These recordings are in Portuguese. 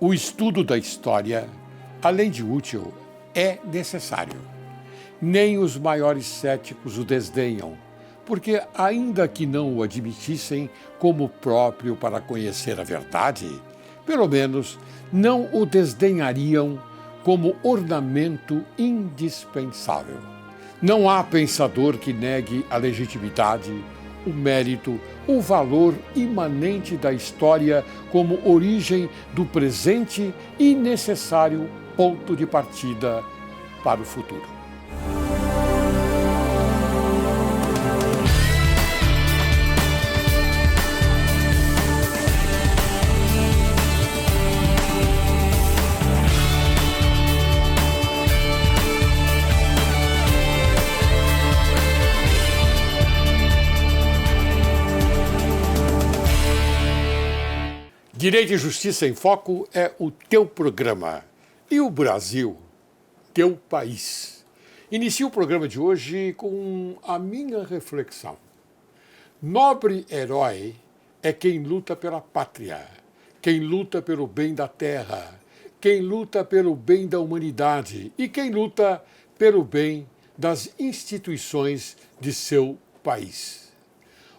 O estudo da história, além de útil, é necessário. Nem os maiores céticos o desdenham, porque, ainda que não o admitissem como próprio para conhecer a verdade, pelo menos não o desdenhariam como ornamento indispensável. Não há pensador que negue a legitimidade, o mérito, o valor imanente da história como origem do presente e necessário ponto de partida para o futuro. Direito e Justiça em Foco é o teu programa. E o Brasil, teu país. Inicio o programa de hoje com a minha reflexão. Nobre herói é quem luta pela pátria, quem luta pelo bem da terra, quem luta pelo bem da humanidade e quem luta pelo bem das instituições de seu país.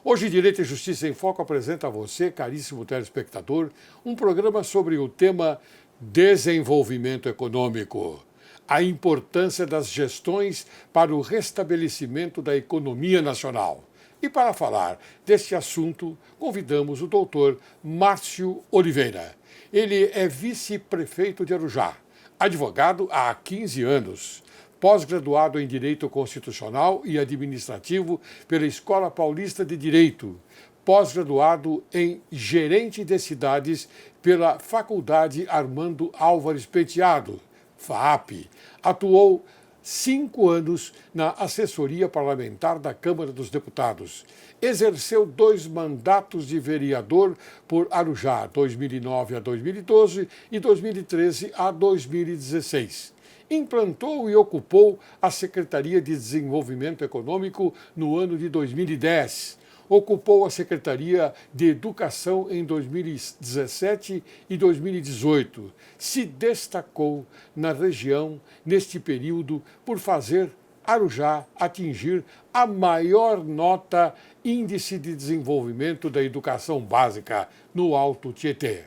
Hoje, Direito e Justiça em Foco apresenta a você, caríssimo telespectador, um programa sobre o tema desenvolvimento econômico, a importância das gestões para o restabelecimento da economia nacional. E para falar deste assunto, convidamos o doutor Márcio Oliveira. Ele é vice-prefeito de Arujá, advogado há 15 anos, pós-graduado em Direito Constitucional e Administrativo pela Escola Paulista de Direito, pós-graduado em Gerente de Cidades pela Faculdade Armando Álvares Penteado, FAAP. Atuou 5 anos na assessoria parlamentar da Câmara dos Deputados. Exerceu 2 mandatos de vereador por Arujá, 2009 a 2012 e 2013 a 2016. Implantou e ocupou a Secretaria de Desenvolvimento Econômico no ano de 2010. Ocupou a Secretaria de Educação em 2017 e 2018. Se destacou na região neste período por fazer Arujá atingir a maior nota Índice de Desenvolvimento da Educação Básica no Alto Tietê.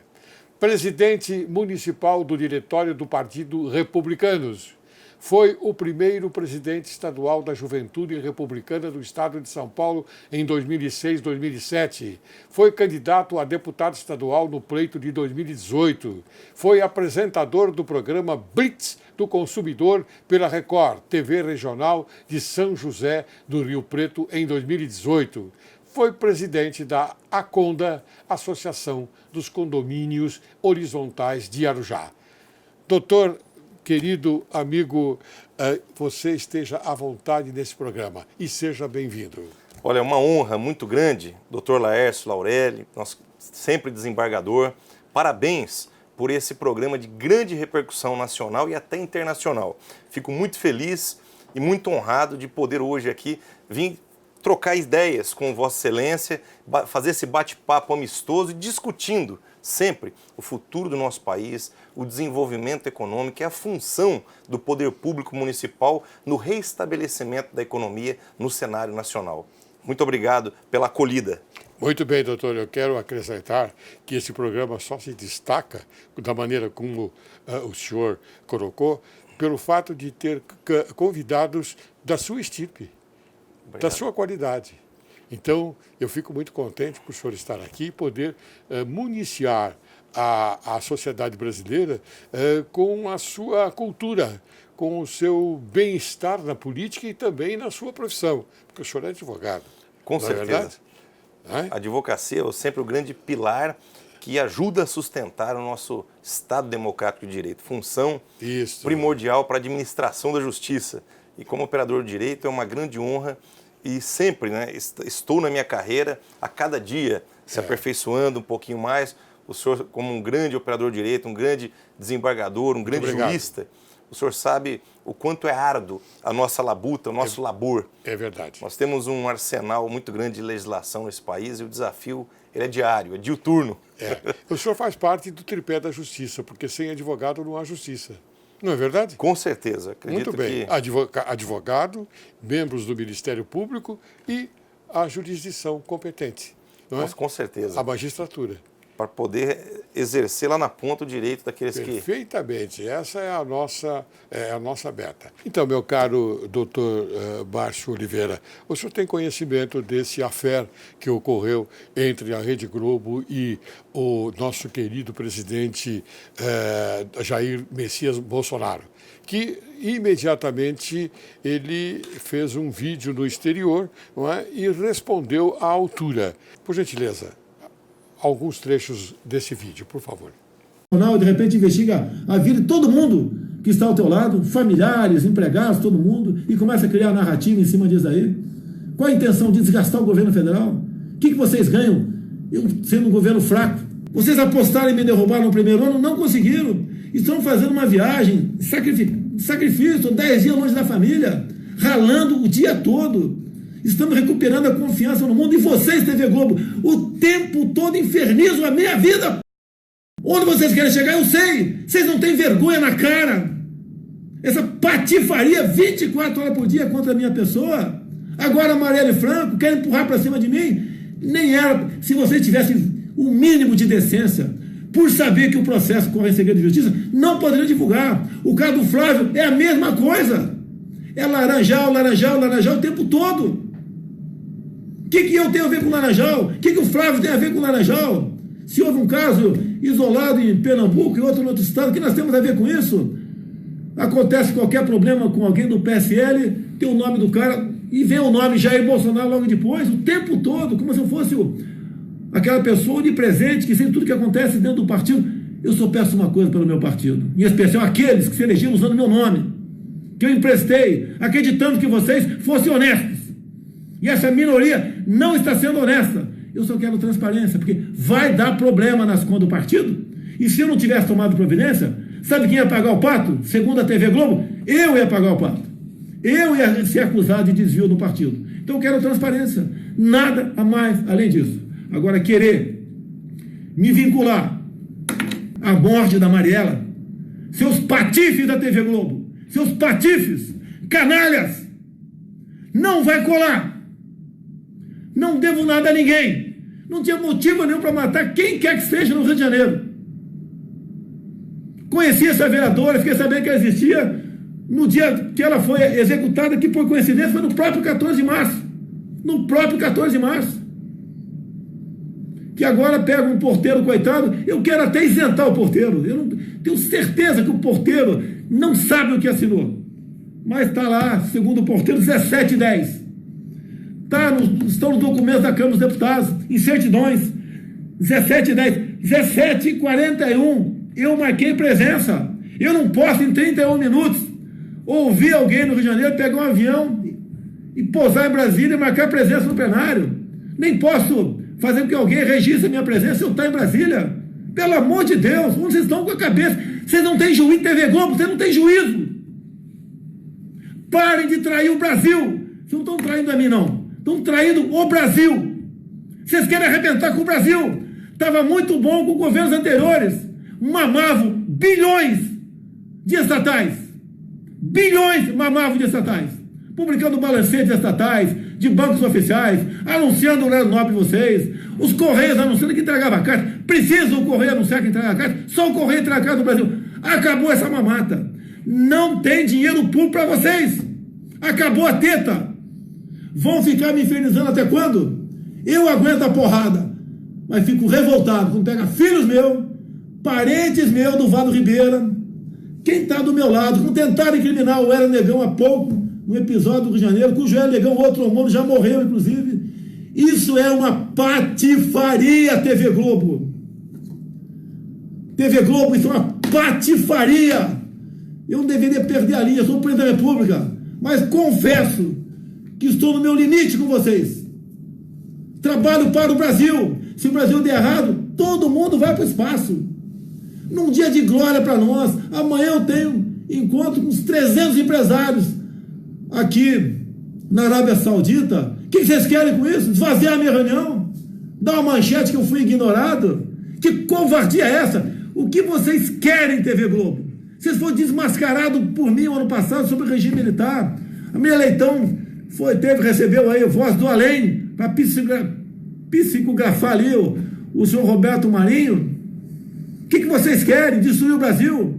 Presidente municipal do Diretório do Partido Republicanos. Foi o primeiro presidente estadual da Juventude Republicana do Estado de São Paulo em 2006-2007. Foi candidato a deputado estadual no pleito de 2018. Foi apresentador do programa Blitz do Consumidor pela Record, TV Regional de São José do Rio Preto, em 2018. Foi presidente da ACONDA, Associação dos Condomínios Horizontais de Arujá. Doutor, querido amigo, você esteja à vontade nesse programa e seja bem-vindo. Olha, é uma honra muito grande, doutor Laércio Laurelli, nosso sempre desembargador. Parabéns por esse programa de grande repercussão nacional e até internacional. Fico muito feliz e muito honrado de poder hoje aqui vir trocar ideias com Vossa Excelência, fazer esse bate-papo amistoso e discutindo sempre o futuro do nosso país, o desenvolvimento econômico e a função do poder público municipal no reestabelecimento da economia no cenário nacional. Muito obrigado pela acolhida. Muito bem, doutor. Eu quero acrescentar que esse programa só se destaca, da maneira como o senhor colocou, pelo fato de ter convidados da sua estirpe. Da sua qualidade. Então, eu fico muito contente por o senhor estar aqui e poder municiar a sociedade brasileira com a sua cultura, com o seu bem-estar na política e também na sua profissão, porque o senhor é advogado. Com certeza. A advocacia é sempre o grande pilar que ajuda a sustentar o nosso Estado Democrático de Direito. Função primordial para a administração da justiça. E como operador de direito é uma grande honra e sempre, estou na minha carreira, a cada dia se aperfeiçoando um pouquinho mais. O senhor, como um grande operador de direito, um grande desembargador, um grande jurista, o senhor sabe o quanto é árduo a nossa labuta, o nosso labor. É verdade. Nós temos um arsenal muito grande de legislação nesse país e o desafio ele é diário, é diuturno. O senhor faz parte do tripé da justiça, porque sem advogado não há justiça. Não é verdade? Com certeza. Acredito Muito bem. que... Advogado, membros do Ministério Público e a jurisdição competente. Não é? Com certeza. A magistratura. Para poder exercer lá na ponta o direito daqueles que... Perfeitamente. Essa é a nossa meta. Então, meu caro doutor Márcio Oliveira, o senhor tem conhecimento desse affair que ocorreu entre a Rede Globo e o nosso querido presidente Jair Messias Bolsonaro, que imediatamente ele fez um vídeo no exterior, não é? E respondeu à altura. Por gentileza, alguns trechos desse vídeo, por favor. De repente investiga a vida de todo mundo que está ao teu lado, familiares, empregados, todo mundo, e começa a criar narrativa em cima disso aí. Qual a intenção de desgastar o governo federal? O que vocês ganham sendo um governo fraco? Vocês apostaram em me derrubar no primeiro ano, não conseguiram. Estão fazendo uma viagem, sacrifício, 10 dias longe da família, ralando o dia todo. Estamos recuperando a confiança no mundo. E vocês, TV Globo, o tempo todo infernizam a minha vida. Onde vocês querem chegar, eu sei. Vocês não têm vergonha na cara. Essa patifaria 24 horas por dia contra a minha pessoa. Agora Marielle Franco quer empurrar para cima de mim. Nem era. Se vocês tivessem o mínimo de decência, por saber que o processo corre em segredo de justiça, não poderiam divulgar. O caso do Flávio é a mesma coisa. É laranjal o tempo todo. O que eu tenho a ver com Laranjal? O que o Flávio tem a ver com Laranjal? Se houve um caso isolado em Pernambuco e outro em outro estado, o que nós temos a ver com isso? Acontece qualquer problema com alguém do PSL, tem o nome do cara, e vem o nome Jair Bolsonaro logo depois, o tempo todo, como se eu fosse aquela pessoa onipresente que sabe tudo que acontece dentro do partido. Eu só peço uma coisa pelo meu partido, em especial aqueles que se elegeram usando meu nome, que eu emprestei, acreditando que vocês fossem honestos. E essa minoria não está sendo honesta. Eu só quero transparência, porque vai dar problema nas contas do partido. E se eu não tivesse tomado providência, sabe quem ia pagar o pato? Segundo a TV Globo, eu ia pagar o pato. Eu ia ser acusado de desvio do partido. Então eu quero transparência. Nada a mais além disso. Agora, querer me vincular à morte da Mariela, seus patifes da TV Globo, seus patifes, canalhas, não vai colar. Não devo nada a ninguém. Não tinha motivo nenhum para matar quem quer que seja no Rio de Janeiro. Conheci essa vereadora, fiquei sabendo que ela existia no dia que ela foi executada, que por coincidência foi no próprio 14 de março. No próprio 14 de março. Que agora pega um porteiro, coitado, eu quero até isentar o porteiro. Eu não tenho certeza que o porteiro não sabe o que assinou. Mas está lá, segundo o porteiro, 1710. Estão nos documentos da Câmara dos Deputados, em certidões, 17:10, 17:41, eu marquei presença. Eu não posso, em 31 minutos, ouvir alguém no Rio de Janeiro, pegar um avião e pousar em Brasília e marcar presença no plenário. Nem posso fazer com que alguém registre a minha presença se eu estou em Brasília. Pelo amor de Deus, onde vocês estão com a cabeça? Vocês não têm juízo, TV Globo, vocês não têm juízo. Parem de trair o Brasil. Vocês não estão traindo a mim, não. Estão traindo o Brasil. Vocês querem arrebentar com o Brasil. Estava muito bom com governos anteriores. Mamavam bilhões de estatais. Bilhões mamavam de estatais. Publicando balancetes estatais, de bancos oficiais, anunciando o horário nobre de vocês. Os Correios anunciando que entregava a carta. Precisa o Correio anunciar que entrega a carta? Só o Correio entrega a carta do Brasil. Acabou essa mamata. Não tem dinheiro público para vocês. Acabou a teta. Vão ficar me infernizando até quando? Eu aguento a porrada, mas fico revoltado quando pega filhos meus, parentes meus do Vado Ribeira, quem está do meu lado, quando tentaram incriminar o Hélio Negão há pouco, no episódio do Rio de Janeiro, cujo Hélio Negão, outro homem, já morreu, inclusive. Isso é uma patifaria, TV Globo. TV Globo, isso é uma patifaria. Eu não deveria perder a linha, sou o presidente da República, mas confesso que estou no meu limite com vocês. Trabalho para o Brasil. Se o Brasil der errado, todo mundo vai para o espaço. Num dia de glória para nós. Amanhã eu tenho encontro com uns 300 empresários aqui na Arábia Saudita. O que vocês querem com isso? Esvaziar a minha reunião? Dá uma manchete que eu fui ignorado? Que covardia é essa? O que vocês querem, TV Globo? Vocês foram desmascarados por mim no ano passado sobre o regime militar. A minha Leitão recebeu aí a Voz do Além para psicografar ali o senhor Roberto Marinho. O que vocês querem? Destruir o Brasil?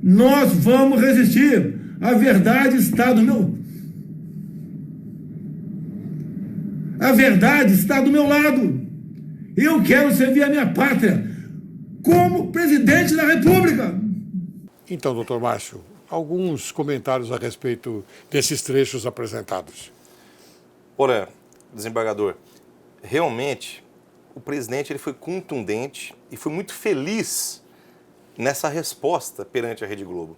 Nós vamos resistir. A verdade está do meu... A verdade está do meu lado. Eu quero servir a minha pátria como presidente da República. Então, doutor Márcio, alguns comentários a respeito desses trechos apresentados. Ora, desembargador, realmente o presidente ele foi contundente e foi muito feliz nessa resposta perante a Rede Globo.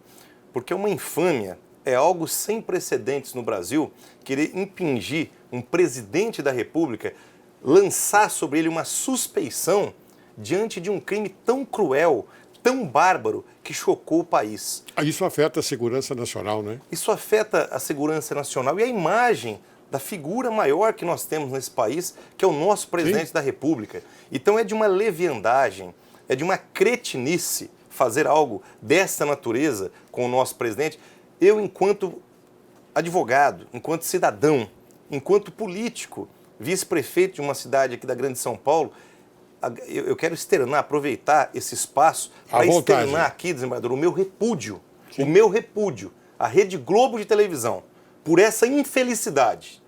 Porque uma infâmia é algo sem precedentes no Brasil, querer impingir um presidente da República, lançar sobre ele uma suspeição diante de um crime tão cruel, tão bárbaro, que chocou o país. Isso afeta a segurança nacional, né? Isso afeta a segurança nacional e a imagem da figura maior que nós temos nesse país, que é o nosso presidente Sim. da República. Então é de uma leviandagem, é de uma cretinice fazer algo dessa natureza com o nosso presidente. Eu, enquanto advogado, enquanto cidadão, enquanto político, vice-prefeito de uma cidade aqui da Grande São Paulo, eu quero externar, aproveitar esse espaço para externar aqui, desembargador, o meu repúdio. Sim. O meu repúdio à Rede Globo de televisão por essa infelicidade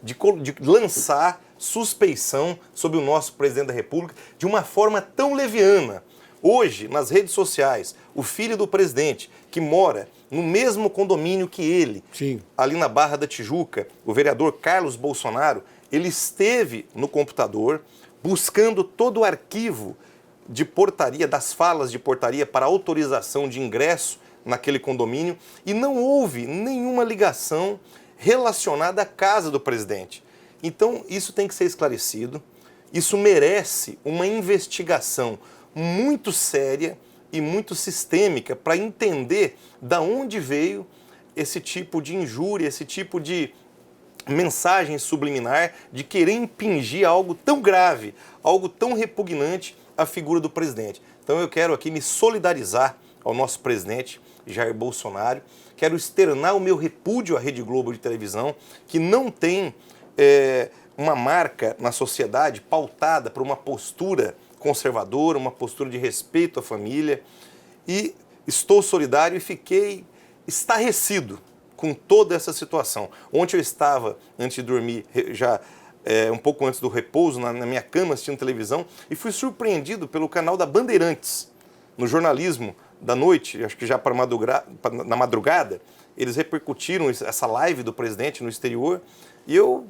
de lançar suspeição sobre o nosso presidente da República de uma forma tão leviana. Hoje, nas redes sociais, o filho do presidente, que mora no mesmo condomínio que ele, Sim. ali na Barra da Tijuca, o vereador Carlos Bolsonaro, ele esteve no computador buscando todo o arquivo de portaria, das falas de portaria para autorização de ingresso naquele condomínio e não houve nenhuma ligação relacionada à casa do presidente. Então, isso tem que ser esclarecido, isso merece uma investigação muito séria e muito sistêmica para entender da onde veio esse tipo de injúria, esse tipo de mensagem subliminar de querer impingir algo tão grave, algo tão repugnante à figura do presidente. Então eu quero aqui me solidarizar ao nosso presidente Jair Bolsonaro, quero externar o meu repúdio à Rede Globo de televisão, que não tem uma marca na sociedade pautada por uma postura conservadora, uma postura de respeito à família, e estou solidário e fiquei estarrecido com toda essa situação. Ontem eu estava, antes de dormir, já um pouco antes do repouso, na minha cama assistindo televisão, e fui surpreendido pelo canal da Bandeirantes, no jornalismo da noite, acho que já na madrugada, eles repercutiram essa live do presidente no exterior, e eu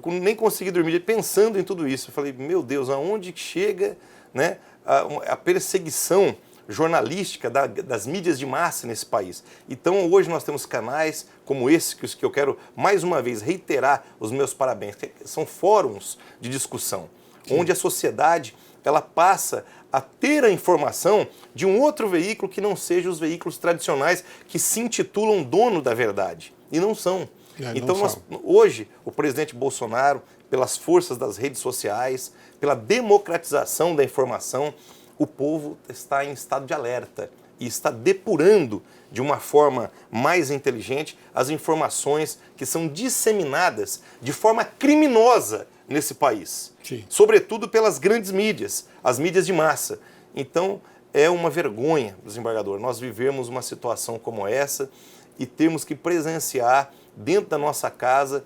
nem consegui dormir pensando em tudo isso. Eu falei, meu Deus, aonde chega, né, a perseguição jornalística das mídias de massa nesse país. Então hoje nós temos canais como esse que eu quero mais uma vez reiterar os meus parabéns, que são fóruns de discussão, sim, onde a sociedade ela passa a ter a informação de um outro veículo que não seja os veículos tradicionais que se intitulam dono da verdade, e não são. Então hoje o presidente Bolsonaro, pelas forças das redes sociais, pela democratização da informação, o povo está em estado de alerta e está depurando de uma forma mais inteligente as informações que são disseminadas de forma criminosa nesse país. Sim. Sobretudo pelas grandes mídias, as mídias de massa. Então, é uma vergonha, desembargador, nós vivemos uma situação como essa e temos que presenciar dentro da nossa casa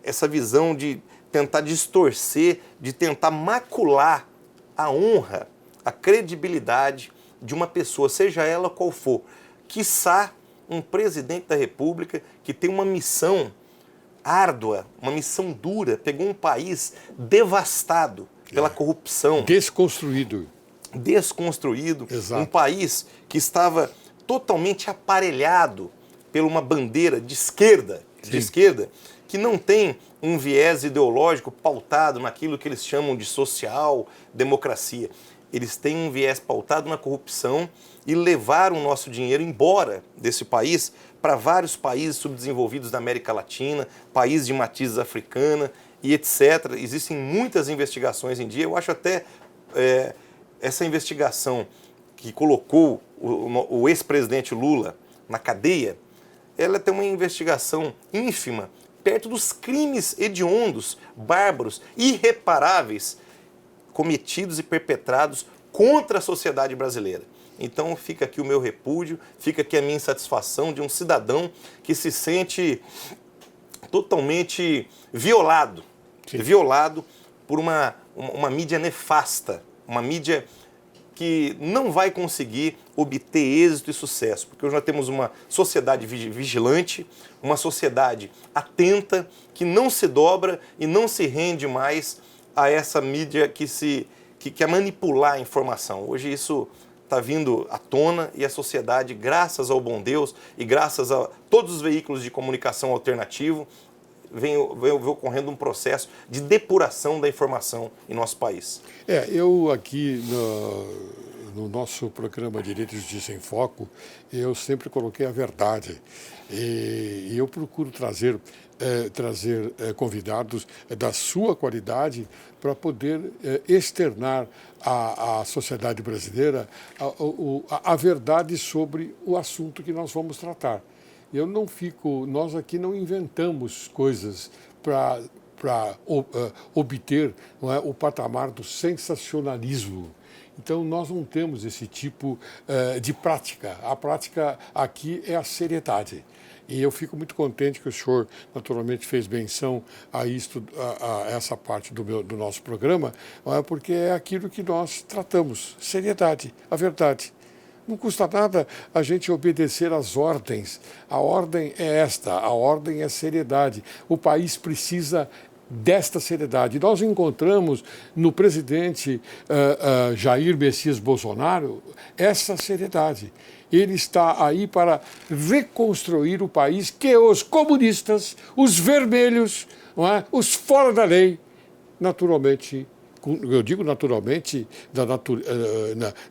essa visão de tentar distorcer, de tentar macular a honra, a credibilidade de uma pessoa, seja ela qual for, quiçá um presidente da República que tem uma missão árdua, uma missão dura, pegou um país devastado pela corrupção. Desconstruído. Exato. Um país que estava totalmente aparelhado por uma bandeira de esquerda, que não tem um viés ideológico pautado naquilo que eles chamam de social democracia. Eles têm um viés pautado na corrupção e levaram o nosso dinheiro embora desse país para vários países subdesenvolvidos da América Latina, países de matriz africana, e etc. Existem muitas investigações em dia. Eu acho até essa investigação que colocou o ex-presidente Lula na cadeia, ela tem uma investigação ínfima perto dos crimes hediondos, bárbaros, irreparáveis, cometidos e perpetrados contra a sociedade brasileira. Então fica aqui o meu repúdio, fica aqui a minha insatisfação de um cidadão que se sente totalmente violado, violado por uma mídia nefasta, uma mídia que não vai conseguir obter êxito e sucesso, porque hoje nós temos uma sociedade vigilante, uma sociedade atenta, que não se dobra e não se rende mais a essa mídia que quer manipular a informação. Hoje isso está vindo à tona e a sociedade, graças ao bom Deus e graças a todos os veículos de comunicação alternativo, vem ocorrendo um processo de depuração da informação em nosso país. Eu aqui no nosso programa Direito e Justiça em Foco, eu sempre coloquei a verdade. E eu procuro trazer convidados da sua qualidade para poder externar à sociedade brasileira a verdade sobre o assunto que nós vamos tratar. Nós aqui não inventamos coisas para obter, não é, o patamar do sensacionalismo. Então, nós não temos esse tipo de prática. A prática aqui é a seriedade. E eu fico muito contente que o senhor, naturalmente, fez menção a essa parte do nosso programa, porque é aquilo que nós tratamos, seriedade, a verdade. Não custa nada a gente obedecer às ordens. A ordem é esta, a ordem é seriedade. O país precisa desta seriedade. Nós encontramos no presidente Jair Messias Bolsonaro essa seriedade. Ele está aí para reconstruir o país que os comunistas, os vermelhos, não é? Os fora da lei, naturalmente, eu digo naturalmente,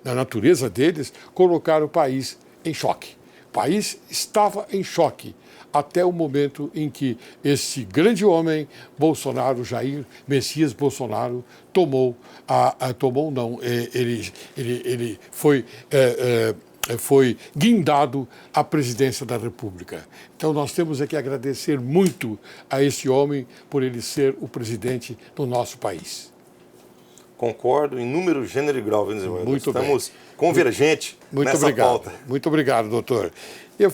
na natureza deles, colocaram o país em choque. O país estava em choque até o momento em que esse grande homem, Bolsonaro, Jair Messias Bolsonaro, ele foi guindado à presidência da República. Então nós temos que agradecer muito a esse homem por ele ser o presidente do nosso país. Concordo em número, gênero e grau, desenvolvedor. Muito Estamos convergentes nessa pauta. Muito obrigado, doutor. Eu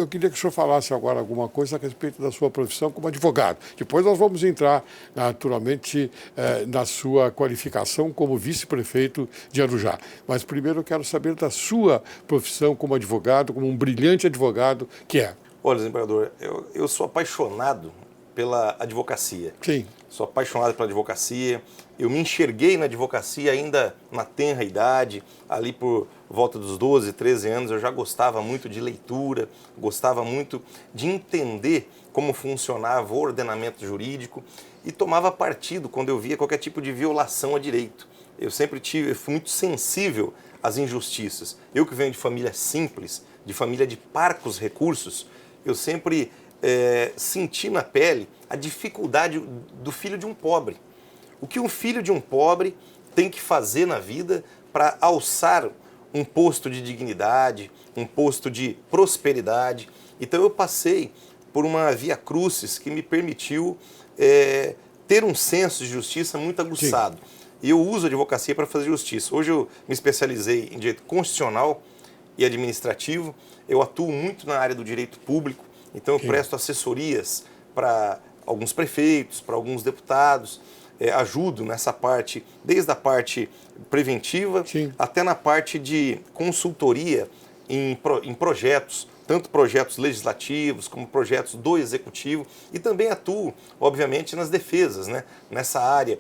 queria que o senhor falasse agora alguma coisa a respeito da sua profissão como advogado. Depois nós vamos entrar, naturalmente, na sua qualificação como vice-prefeito de Arujá. Mas primeiro eu quero saber da sua profissão como advogado, como um brilhante advogado que é. Olha, desembargador, eu sou apaixonado pela advocacia. Sim. Sou apaixonado pela advocacia. Eu me enxerguei na advocacia ainda na tenra idade, ali por volta dos 12, 13 anos. Eu já gostava muito de leitura, gostava muito de entender como funcionava o ordenamento jurídico e tomava partido quando eu via qualquer tipo de violação a direito. Eu fui muito sensível às injustiças. Eu que venho de família simples, de família de parcos recursos, eu sempre senti na pele a dificuldade do filho de um pobre. O que um filho de um pobre tem que fazer na vida para alçar um posto de dignidade, um posto de prosperidade. Então eu passei por uma via crucis que me permitiu ter um senso de justiça muito aguçado. Sim. E eu uso a advocacia para fazer justiça. Hoje eu me especializei em direito constitucional e administrativo. Eu atuo muito na área do direito público. Então eu presto assessorias para alguns prefeitos, para alguns deputados, ajudo nessa parte, desde a parte preventiva até na parte de consultoria em projetos, tanto projetos legislativos como projetos do executivo, e também atuo, obviamente, nas defesas, né? Nessa área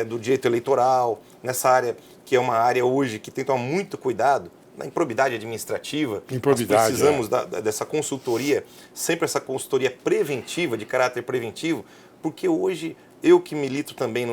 do direito eleitoral, nessa área que é uma área hoje que tem que tomar muito cuidado, na improbidade administrativa. Nós precisamos dessa consultoria, sempre essa consultoria preventiva, de caráter preventivo, porque hoje eu que milito também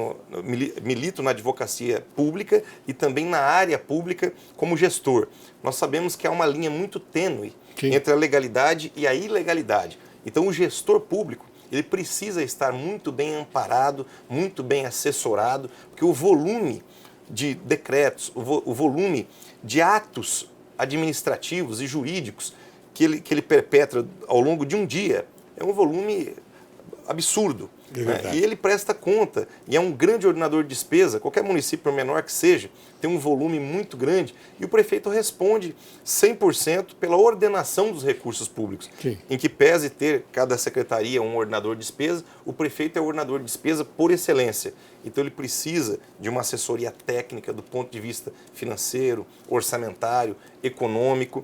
milito na advocacia pública e também na área pública como gestor. Nós sabemos que há uma linha muito tênue entre a legalidade e a ilegalidade. Então o gestor público, ele precisa estar muito bem amparado, muito bem assessorado, porque o volume de decretos, o volume de atos administrativos e jurídicos que ele perpetra ao longo de um dia é um volume absurdo. Né? E ele presta conta, e é um grande ordenador de despesa, qualquer município, por menor que seja, tem um volume muito grande, e o prefeito responde 100% pela ordenação dos recursos públicos. Sim. Em que pese ter cada secretaria um ordenador de despesa, o prefeito é o ordenador de despesa por excelência. Então ele precisa de uma assessoria técnica do ponto de vista financeiro, orçamentário, econômico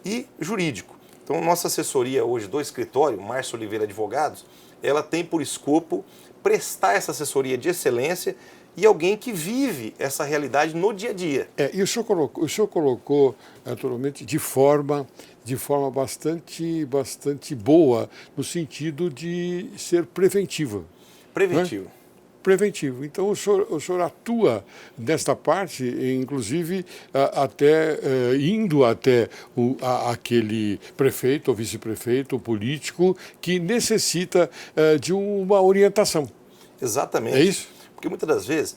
e jurídico. Então nossa assessoria hoje do escritório, Márcio Oliveira Advogados, ela tem por escopo prestar essa assessoria de excelência e alguém que vive essa realidade no dia a dia. E o senhor colocou, naturalmente, de forma bastante boa, no sentido de ser preventiva. Preventivo. Né? Preventivo. Então, o senhor atua nesta parte, inclusive indo até aquele prefeito ou vice-prefeito ou político que necessita de uma orientação. Exatamente. É isso? Porque muitas das vezes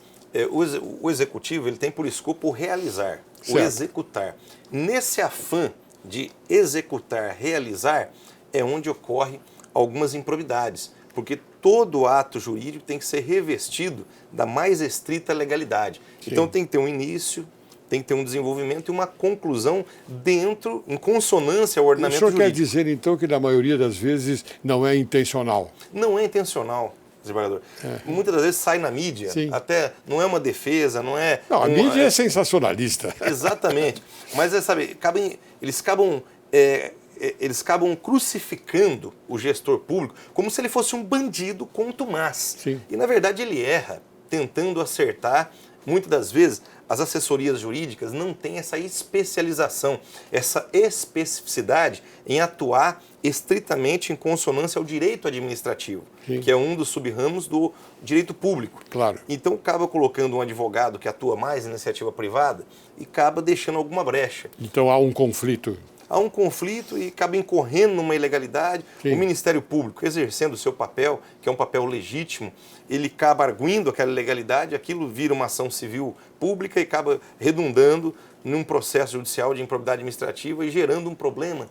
o executivo ele tem por escopo o realizar, certo. O executar. Nesse afã de executar, realizar, é onde ocorrem algumas improbidades. Porque todo ato jurídico tem que ser revestido da mais estrita legalidade. Sim. Então tem que ter um início, tem que ter um desenvolvimento e uma conclusão em consonância ao ordenamento jurídico. O senhor quer dizer, então, que na maioria das vezes não é intencional? Não é intencional, desembargador. Muitas das vezes sai na mídia, Sim. Até não é uma defesa, não é... Não, a mídia é sensacionalista. Exatamente. Mas, sabe, eles acabam crucificando o gestor público como se ele fosse um bandido contumaz. Sim. E, na verdade, ele erra, tentando acertar. Muitas das vezes, as assessorias jurídicas não têm essa especialização, essa especificidade em atuar estritamente em consonância ao direito administrativo, Sim. que é um dos sub-ramos do direito público. Claro. Então, acaba colocando um advogado que atua mais em iniciativa privada e acaba deixando alguma brecha. Então, há um conflito. Há um conflito e acaba incorrendo numa ilegalidade. Sim. O Ministério Público, exercendo o seu papel, que é um papel legítimo, ele acaba arguindo aquela ilegalidade, aquilo vira uma ação civil pública e acaba redundando num processo judicial de improbidade administrativa e gerando um problema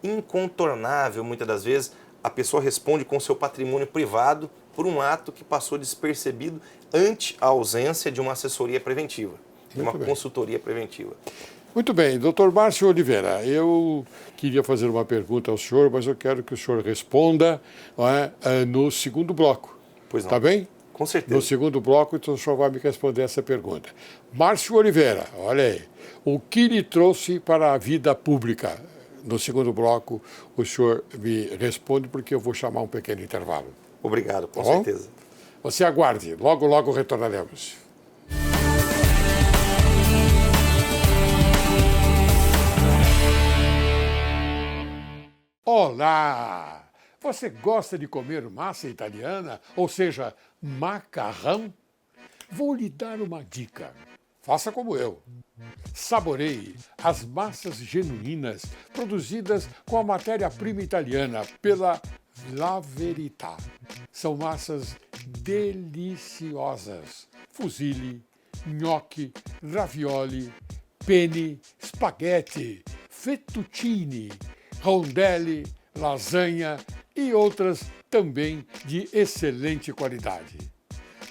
incontornável. Muitas das vezes, a pessoa responde com seu patrimônio privado por um ato que passou despercebido ante a ausência de uma assessoria preventiva, de uma consultoria preventiva. Muito bem, doutor Márcio Oliveira, eu queria fazer uma pergunta ao senhor, mas eu quero que o senhor responda no segundo bloco. Pois não. Tá bem? Com certeza. No segundo bloco, então o senhor vai me responder essa pergunta. Márcio Oliveira, olha aí, o que lhe trouxe para a vida pública? No segundo bloco, o senhor me responde, porque eu vou chamar um pequeno intervalo. Obrigado, com certeza. Você aguarde, logo, logo retornaremos. Olá! Você gosta de comer massa italiana, ou seja, macarrão? Vou lhe dar uma dica. Faça como eu. Saboreie as massas genuínas produzidas com a matéria-prima italiana pela La Verità. São massas deliciosas. Fusilli, gnocchi, ravioli, penne, spaghetti, fettuccine, rondelli, lasanha e outras também de excelente qualidade.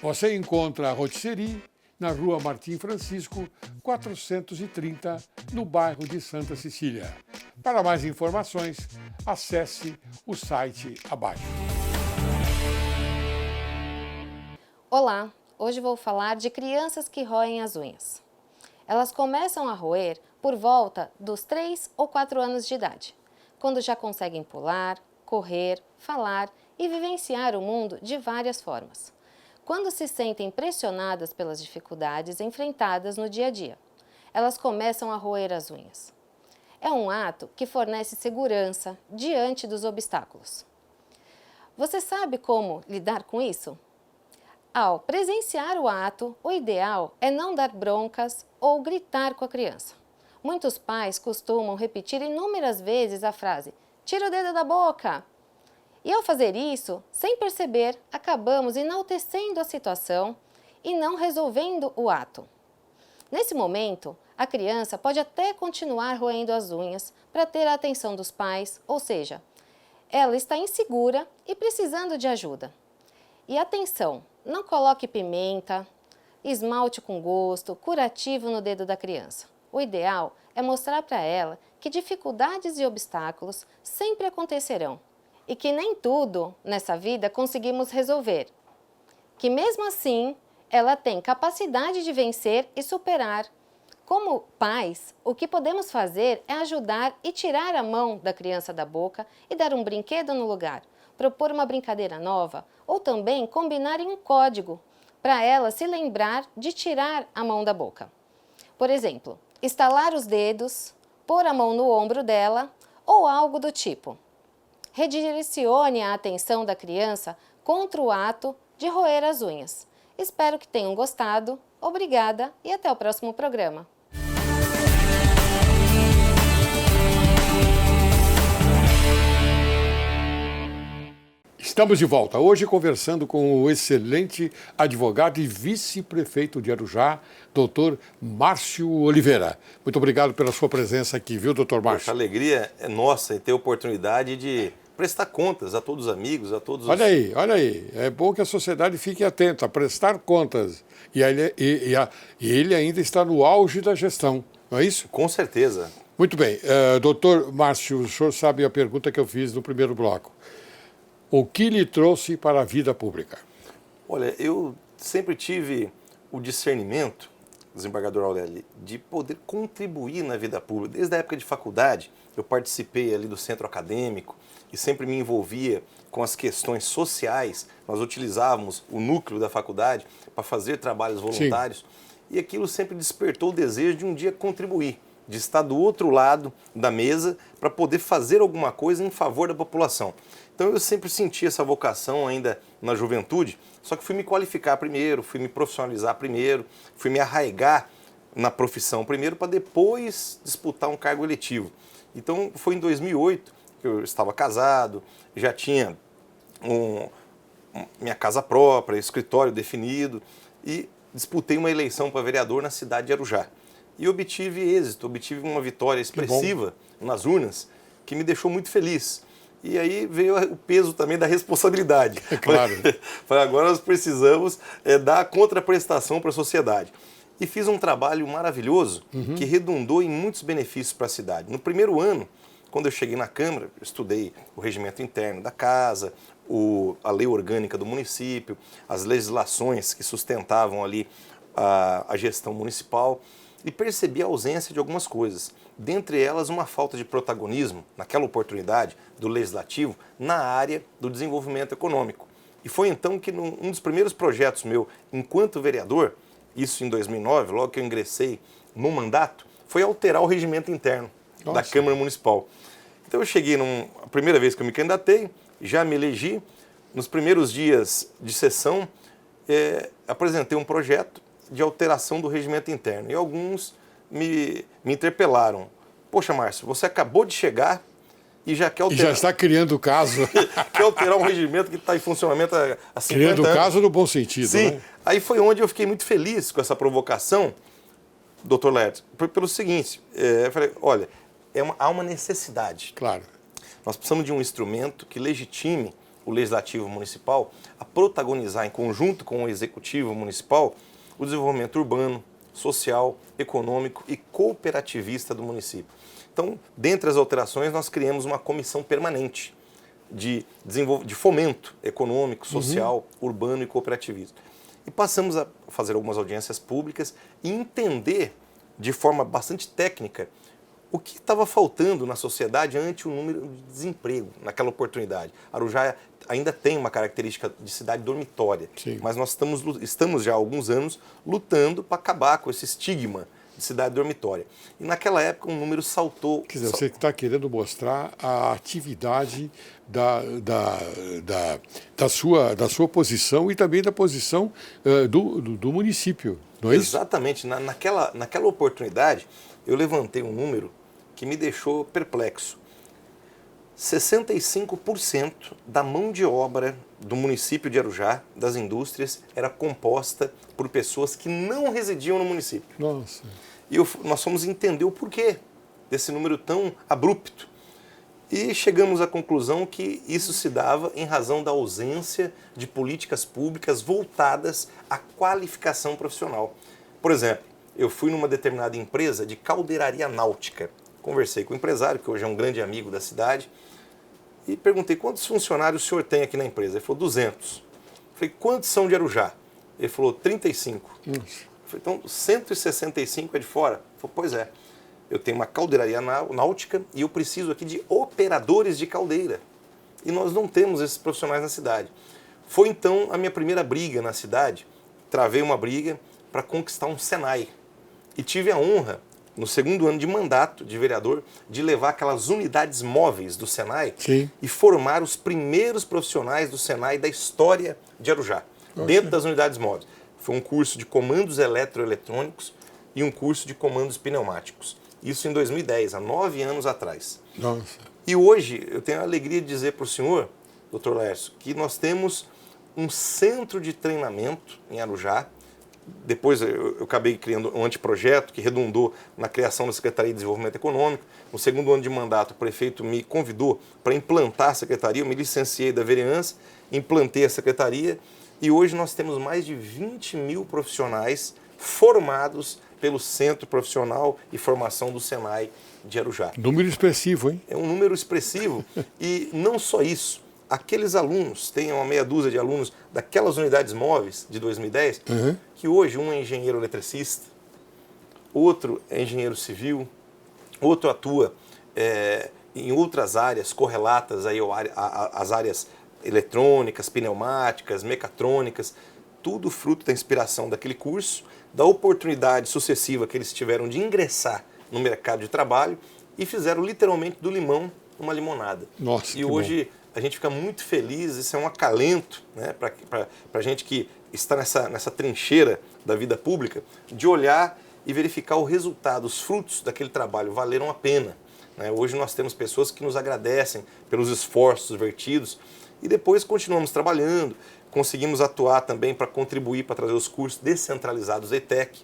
Você encontra a Rotisserie na Rua Martim Francisco, 430, no bairro de Santa Cecília. Para mais informações, acesse o site abaixo. Olá, hoje vou falar de crianças que roem as unhas. Elas começam a roer por volta dos 3 ou 4 anos de idade, quando já conseguem pular, correr, falar e vivenciar o mundo de várias formas. Quando se sentem pressionadas pelas dificuldades enfrentadas no dia a dia, elas começam a roer as unhas. É um ato que fornece segurança diante dos obstáculos. Você sabe como lidar com isso? Ao presenciar o ato, o ideal é não dar broncas ou gritar com a criança. Muitos pais costumam repetir inúmeras vezes a frase: "Tira o dedo da boca!" E ao fazer isso, sem perceber, acabamos enaltecendo a situação e não resolvendo o ato. Nesse momento, a criança pode até continuar roendo as unhas para ter a atenção dos pais, ou seja, ela está insegura e precisando de ajuda. E atenção, não coloque pimenta, esmalte com gosto, curativo no dedo da criança. O ideal é mostrar para ela que dificuldades e obstáculos sempre acontecerão e que nem tudo nessa vida conseguimos resolver. Que mesmo assim, ela tem capacidade de vencer e superar. Como pais, o que podemos fazer é ajudar e tirar a mão da criança da boca e dar um brinquedo no lugar, propor uma brincadeira nova ou também combinar em um código para ela se lembrar de tirar a mão da boca. Por exemplo, estalar os dedos, pôr a mão no ombro dela ou algo do tipo. Redirecione a atenção da criança contra o ato de roer as unhas. Espero que tenham gostado. Obrigada e até o próximo programa. Estamos de volta, hoje conversando com o excelente advogado e vice-prefeito de Arujá, doutor Márcio Oliveira. Muito obrigado pela sua presença aqui, viu, doutor Márcio? A alegria é nossa em ter a oportunidade de prestar contas a todos os amigos, a todos os... Olha aí, é bom que a sociedade fique atenta, a prestar contas. E ele ainda está no auge da gestão, não é isso? Com certeza. Muito bem, doutor Márcio, o senhor sabe a pergunta que eu fiz no primeiro bloco. O que lhe trouxe para a vida pública? Olha, eu sempre tive o discernimento, desembargador Aurélio, de poder contribuir na vida pública. Desde a época de faculdade, eu participei ali do centro acadêmico e sempre me envolvia com as questões sociais. Nós utilizávamos o núcleo da faculdade para fazer trabalhos voluntários. Sim. E aquilo sempre despertou o desejo de um dia contribuir, de estar do outro lado da mesa para poder fazer alguma coisa em favor da população. Então eu sempre senti essa vocação ainda na juventude, só que fui me qualificar primeiro, fui me profissionalizar primeiro, fui me arraigar na profissão primeiro para depois disputar um cargo eletivo. Então foi em 2008 que eu estava casado, já tinha minha casa própria, escritório definido e disputei uma eleição para vereador na cidade de Arujá. E obtive êxito, obtive uma vitória expressiva nas urnas que me deixou muito feliz. E aí veio o peso também da responsabilidade. É claro. Falei, agora nós precisamos dar contraprestação para a sociedade. E fiz um trabalho maravilhoso que redundou em muitos benefícios para a cidade. No primeiro ano, quando eu cheguei na Câmara, eu estudei o regimento interno da casa, a lei orgânica do município, as legislações que sustentavam ali a gestão municipal e percebi a ausência de algumas coisas. Dentre elas, uma falta de protagonismo, naquela oportunidade, do Legislativo, na área do desenvolvimento econômico. E foi então que, um dos primeiros projetos meu, enquanto vereador, isso em 2009, logo que eu ingressei no mandato, foi alterar o regimento interno da Câmara Municipal. Então eu cheguei, a primeira vez que eu me candidatei, já me elegi, nos primeiros dias de sessão, apresentei um projeto de alteração do regimento interno. E alguns me interpelaram. Poxa, Márcio, você acabou de chegar e já quer alterar... E já está criando o caso. Quer alterar um regimento que está em funcionamento há 50 criando anos. o caso no bom sentido, Sim. Né? Aí foi onde eu fiquei muito feliz com essa provocação, doutor Laertes, pelo seguinte, eu falei, olha, há uma necessidade. Claro. Nós precisamos de um instrumento que legitime o Legislativo Municipal a protagonizar em conjunto com o Executivo Municipal o desenvolvimento urbano, social, econômico e cooperativista do município. Então, dentre as alterações, nós criamos uma comissão permanente de fomento econômico, social, urbano e cooperativista. E passamos a fazer algumas audiências públicas e entender de forma bastante técnica o que estava faltando na sociedade ante o número de desemprego naquela oportunidade. Arujá ainda tem uma característica de cidade dormitória, Sim. mas nós estamos já há alguns anos lutando para acabar com esse estigma de cidade dormitória. E naquela época um número saltou. Quer dizer, você está querendo mostrar a atividade da sua posição e também da posição do município, não é isso? Exatamente. Naquela oportunidade, eu levantei um número que me deixou perplexo. 65% da mão de obra do município de Arujá, das indústrias, era composta por pessoas que não residiam no município. Nossa. E nós fomos entender o porquê desse número tão abrupto. E chegamos à conclusão que isso se dava em razão da ausência de políticas públicas voltadas à qualificação profissional. Por exemplo, eu fui numa determinada empresa de caldeiraria náutica. Conversei com o empresário, que hoje é um grande amigo da cidade, e perguntei quantos funcionários o senhor tem aqui na empresa. Ele falou 200. Falei, quantos são de Arujá? Ele falou 35. Falei, então 165 é de fora? Ele falou, pois é. Eu tenho uma caldeiraria náutica e eu preciso aqui de operadores de caldeira. E nós não temos esses profissionais na cidade. Foi então a minha primeira briga na cidade. Travei uma briga para conquistar um Senai. E tive a honra, no segundo ano de mandato de vereador, de levar aquelas unidades móveis do Senai. Sim. E formar os primeiros profissionais do Senai da história de Arujá, dentro das unidades móveis. Foi um curso de comandos eletroeletrônicos e um curso de comandos pneumáticos. Isso em 2010, há 9 anos atrás. Nossa. E hoje eu tenho a alegria de dizer para o senhor, doutor Laércio, que nós temos um centro de treinamento em Arujá. Depois eu acabei criando um anteprojeto que redundou na criação da Secretaria de Desenvolvimento Econômico. No segundo ano de mandato, o prefeito me convidou para implantar a secretaria. Eu me licenciei da vereança, implantei a secretaria e hoje nós temos mais de 20 mil profissionais formados pelo Centro Profissional e Formação do Senai de Arujá. Número expressivo, hein? É um número expressivo e não só isso. Aqueles alunos, tem uma meia dúzia de alunos daquelas unidades móveis de 2010, que hoje um é engenheiro eletricista, outro é engenheiro civil, outro atua em outras áreas correlatas aí às áreas eletrônicas, pneumáticas, mecatrônicas, tudo fruto da inspiração daquele curso, da oportunidade sucessiva que eles tiveram de ingressar no mercado de trabalho e fizeram literalmente do limão uma limonada. Nossa, e hoje a gente fica muito feliz, isso é um acalento, né, para a gente que está nessa trincheira da vida pública, de olhar e verificar o resultado, os frutos daquele trabalho valeram a pena. Né? Hoje nós temos pessoas que nos agradecem pelos esforços vertidos e depois continuamos trabalhando, conseguimos atuar também para contribuir para trazer os cursos descentralizados ETEC.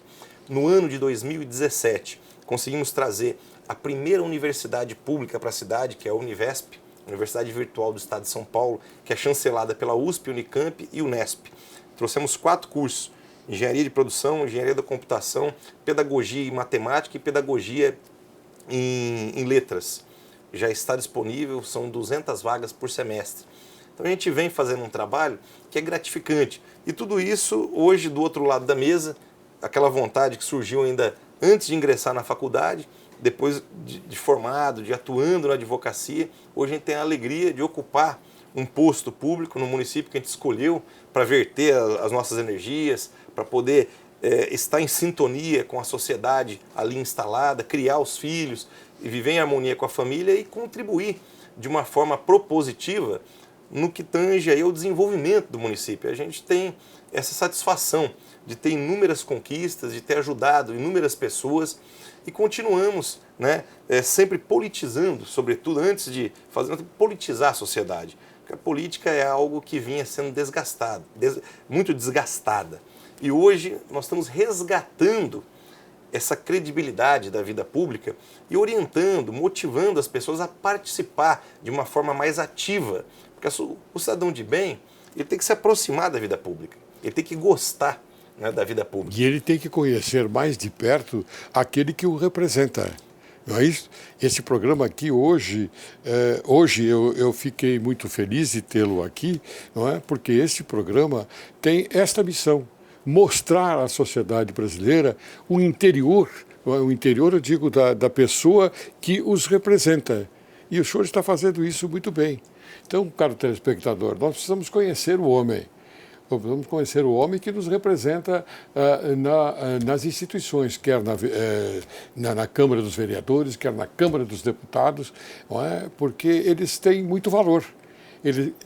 No ano de 2017, conseguimos trazer a primeira universidade pública para a cidade, que é a Univesp, Universidade Virtual do Estado de São Paulo, que é chancelada pela USP, Unicamp e Unesp. Trouxemos 4 cursos, Engenharia de Produção, Engenharia da Computação, Pedagogia e Matemática e Pedagogia em Letras. Já está disponível, são 200 vagas por semestre. Então a gente vem fazendo um trabalho que é gratificante. E tudo isso, hoje, do outro lado da mesa, aquela vontade que surgiu ainda antes de ingressar na faculdade, depois de formado, de atuando na advocacia, hoje a gente tem a alegria de ocupar um posto público no município que a gente escolheu para verter as nossas energias, para poder estar em sintonia com a sociedade ali instalada, criar os filhos e viver em harmonia com a família e contribuir de uma forma propositiva no que tange aí ao desenvolvimento do município. A gente tem essa satisfação de ter inúmeras conquistas, de ter ajudado inúmeras pessoas e continuamos, né, sempre politizando, sobretudo antes de politizar a sociedade. Porque a política é algo que vinha sendo desgastado, muito desgastada. E hoje nós estamos resgatando essa credibilidade da vida pública e orientando, motivando as pessoas a participar de uma forma mais ativa. Porque o cidadão de bem, ele tem que se aproximar da vida pública, ele tem que gostar, né, da vida pública. E ele tem que conhecer mais de perto aquele que o representa. Não é isso? Esse programa aqui hoje eu fiquei muito feliz de tê-lo aqui, não é? Porque esse programa tem esta missão, mostrar à sociedade brasileira o interior eu digo, da pessoa que os representa. E o senhor está fazendo isso muito bem. Então, caro telespectador, nós precisamos conhecer o homem. Vamos conhecer o homem que nos representa nas instituições, quer na Câmara dos Vereadores, quer na Câmara dos Deputados, não é? Porque eles têm muito valor.